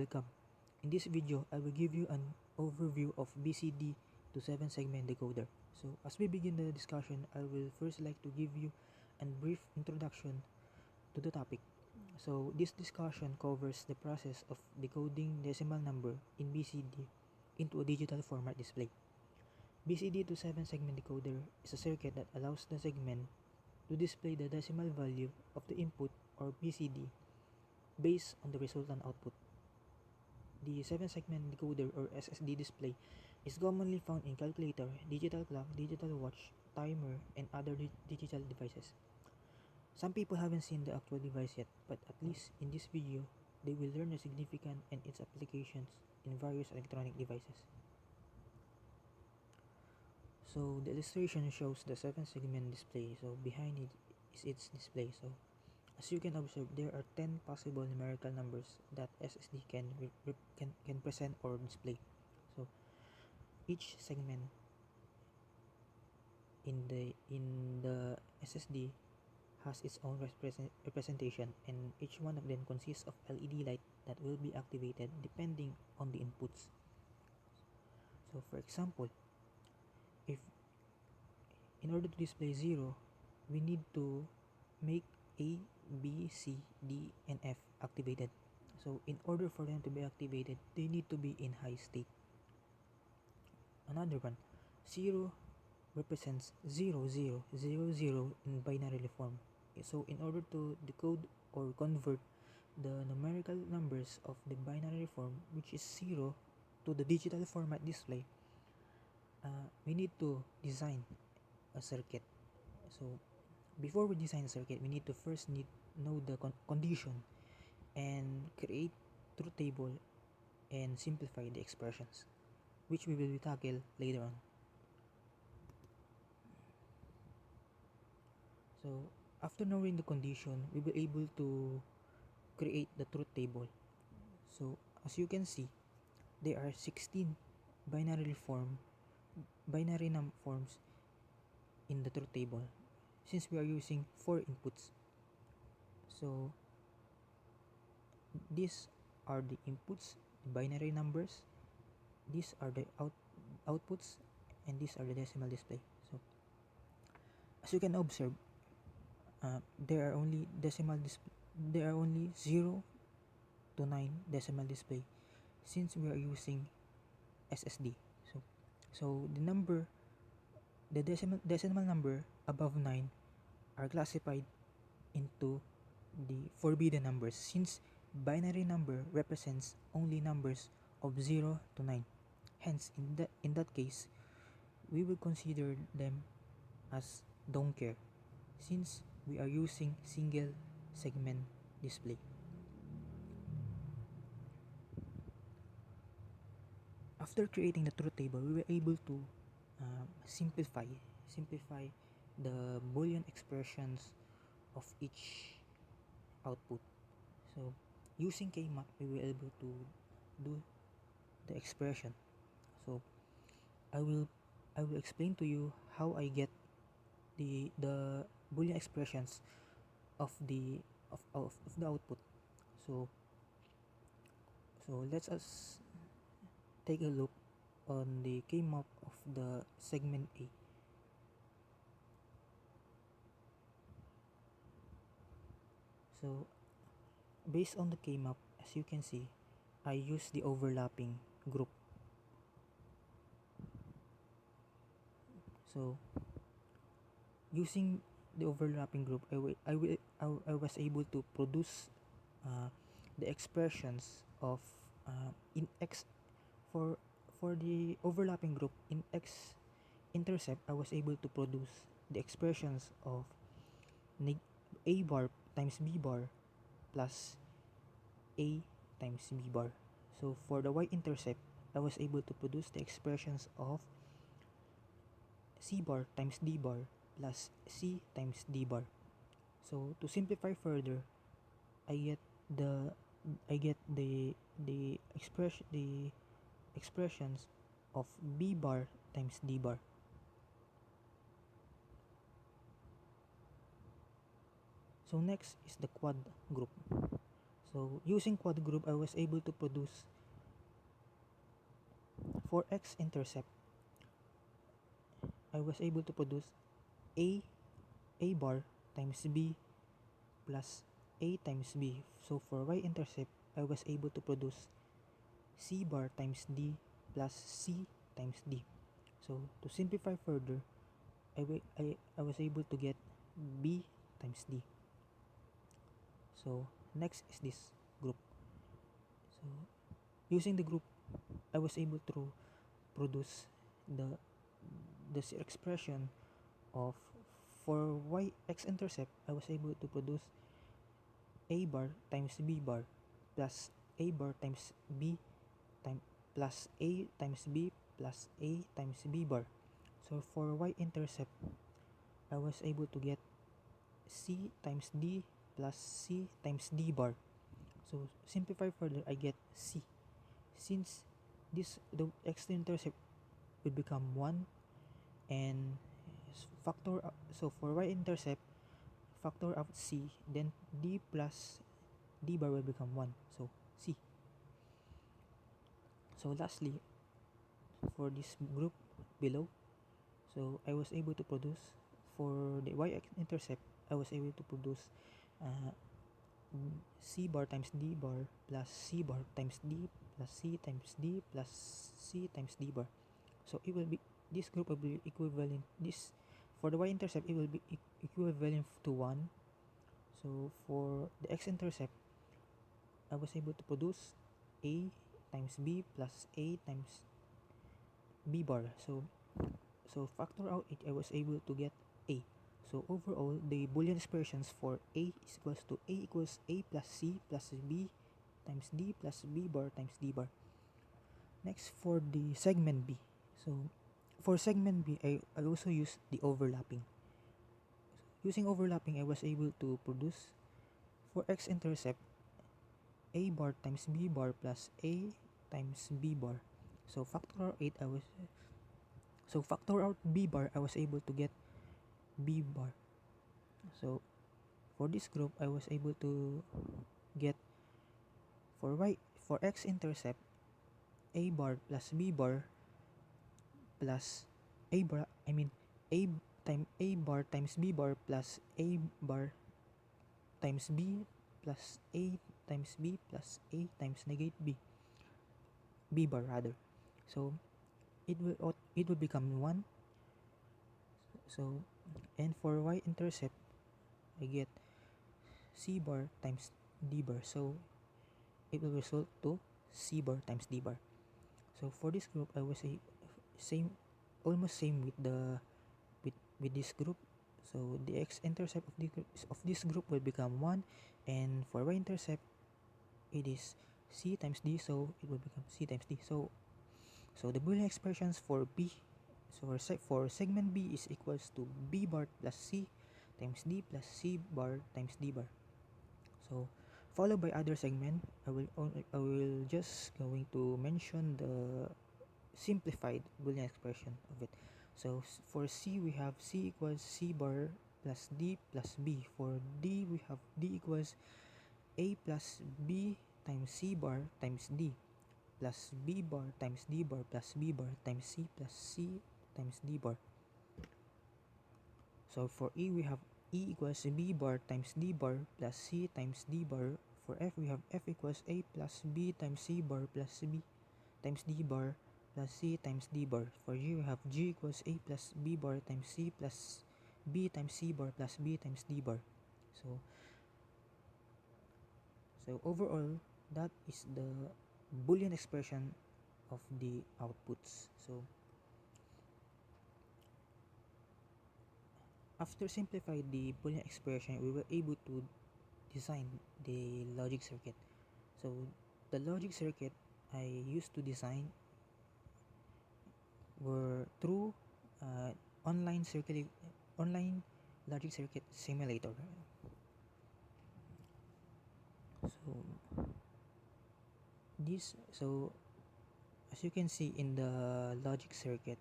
Welcome. In this video, I will give you an overview of BCD to 7 segment decoder. So as we begin the discussion, I will first like to give you a brief introduction to the topic. So this discussion covers the process of decoding decimal number in BCD into a digital format display. BCD to 7 segment decoder is a circuit that allows the segment to display the decimal value of the input or BCD based on the resultant output. The 7-segment decoder or SSD display is commonly found in calculator, digital clock, digital watch, timer, and other digital devices. Some people haven't seen the actual device yet, but at least in this video, they will learn the significance and its applications in various electronic devices. So the illustration shows the 7-segment display. So behind it is its display. So as you can observe, there are 10 possible numerical numbers that SSD can present or display. So each segment in the SSD has its own representation, and each one of them consists of LED light that will be activated depending on the inputs. So for example, if in order to display 0, we need to make A, B, C, D, and F activated. So in order for them to be activated, they need to be in high state. Another one, 0 represents 0, 0, 0, 0 in binary form. So in order to decode or convert the numerical numbers of the binary form, which is 0, to the digital format display, we need to design a circuit. So before we design a circuit, we need to first know the condition and create truth table and simplify the expressions, which we will tackle later on. So after knowing the condition, we will be able to create the truth table. So as you can see, there are 16 binary forms in the truth table, since we are using 4 inputs. So these are the inputs, the binary numbers, these are the outputs, and these are the decimal display. So as you can observe, there are only 0 to 9 decimal display, since we are using SSD. So the decimal number above 9 are classified into the forbidden numbers, since binary number represents only numbers of 0 to 9. Hence, in that case, we will consider them as don't care, since we are using single segment display. After creating the truth table, we were able to simplify the Boolean expressions of each output. So using K-map, we were able to do the expression. So I will explain to you how I get the Boolean expressions of the output. So let us take a look on the K-map of the segment A. So based on the K-map, as you can see, I use the overlapping group. So using the overlapping group, I was able to produce the expressions of in X for the overlapping group in X intercept. I was able to produce the expressions of A bar times B bar plus A times B bar. So for the Y intercept, I was able to produce the expressions of C bar times D bar plus C times D bar. So to simplify further, I get the expressions of B bar times D bar. So next is the quad group. So using quad group, I was able to produce for x-intercept. I was able to produce a a bar times b plus a times b. So for y-intercept, I was able to produce c bar times d plus c times d. So to simplify further, I was able to get b times d. So next is this group. So using the group, I was able to produce the this expression of for y x-intercept. I was able to produce a bar times b bar plus a bar times b time plus a times b plus a times b bar. So for y-intercept, I was able to get c times d plus c times d bar. So simplify further, I get c. Since the x-intercept will become 1 and factor so for y-intercept, factor out c, then d plus d bar will become 1, so c. So lastly, for this group below, so I was able to produce for the y-intercept, I was able to produce uh, c bar times d bar plus c bar times d plus c times d plus c times d bar. So it will be, this group will be equivalent, this for the y-intercept it will be equivalent to 1. So for the x-intercept, I was able to produce a times b plus a times b bar. So factor out it, I was able to get a. So overall, the Boolean expressions for a is equals to a equals a plus c plus b times d plus b bar times d bar. Next, for the segment b. So for segment b, I also use the overlapping. Using overlapping, I was able to produce for x-intercept a bar times b bar plus a times b bar. So factor out I was factor out b bar, I was able to get b bar. So for this group, I was able to get for x-intercept a bar plus b bar plus a bar a a bar times b bar plus a bar times b plus a times b plus a times negate b bar rather. So it will become 1. So and for y-intercept, I get c bar times d bar. So it will result to c bar times d bar. So for this group, I was almost same with with this group. So the x-intercept of this group will become 1, and for y-intercept, it is c times d, so it will become c times d. So the Boolean expressions for b, so for segment b is equals to b bar plus c times d plus c bar times d bar. So followed by other segment, I will just going to mention the simplified Boolean expression of it. So for c, we have c equals c bar plus d plus b. For d, we have d equals a plus b times c bar times d plus b bar times d bar plus b bar times c plus c times d bar. So for e, we have e equals b bar times d bar plus c times d bar. For f, we have f equals a plus b times c bar plus b times d bar plus c times d bar. For g, we have g equals a plus b bar times c plus b times c bar plus b times d bar. So overall, that is the Boolean expression of the outputs. So after simplifying the Boolean expression, we were able to design the logic circuit. So the logic circuit I used to design were through online online logic circuit simulator. So as you can see in the logic circuit,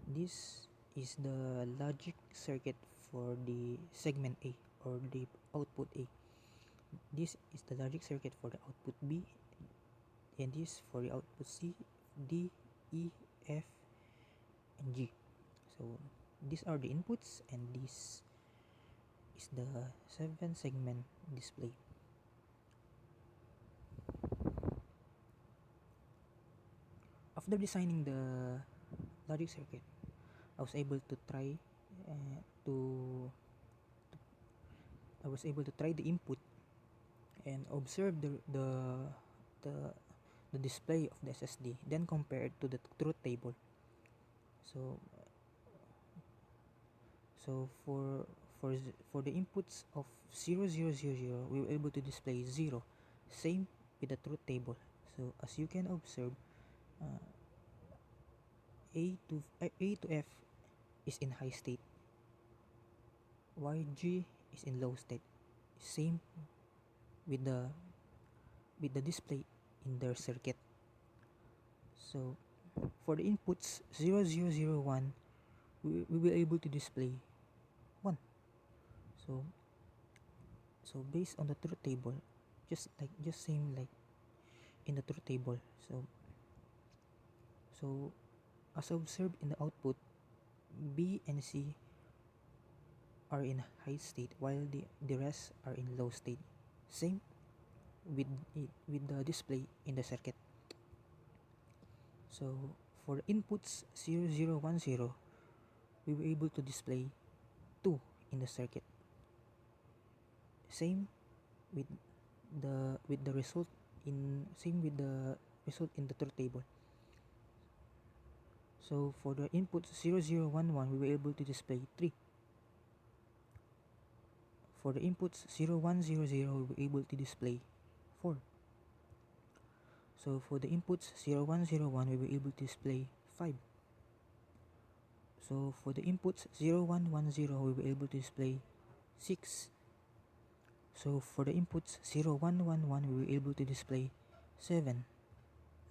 this is the logic circuit for the segment A or the output A. This is the logic circuit for the output B, and this for the output C, D, E, F, and G. So these are the inputs, and this is the 7-segment display. After designing the logic circuit, I was able to try to I was able to try the input and observe the, the display of the SSD, then compare it to the truth table. So for the inputs of 0000, we were able to display 0, same with the truth table. So as you can observe, A to F is in high state, while G is in low state. Same with the display in their circuit. So for the inputs 0001, we will able to display 1. So based on the truth table, just same like in the truth table. So as observed in the output, B and C are in high state, while the rest are in low state. Same with the display in the circuit. So for the inputs 0010, we were able to display 2 in the circuit. Same with the result in the truth table. So for the input 0011, we were able to display 3. For the inputs 0100, we were able to display 4. So for the inputs 0101, we were able to display 5. So for the inputs 0110, we were able to display 6. So for the inputs 0111, we were able to display 7.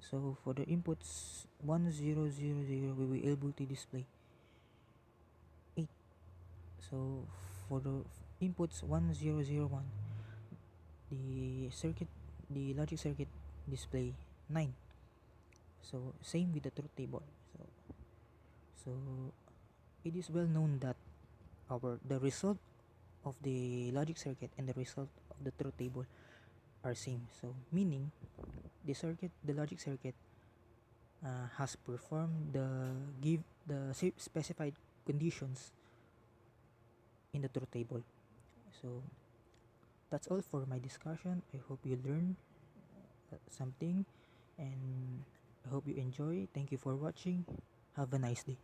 So for the inputs 1000, we were able to display 8. So for the inputs 1001, the logic circuit display 9. So same with the truth table. So it is well known that the result of the logic circuit and the result of the truth table are same. So meaning the logic circuit has performed the specified conditions in the truth table. So that's all for my discussion. I hope you learned something, and I hope you enjoy. Thank you for watching. Have a nice day.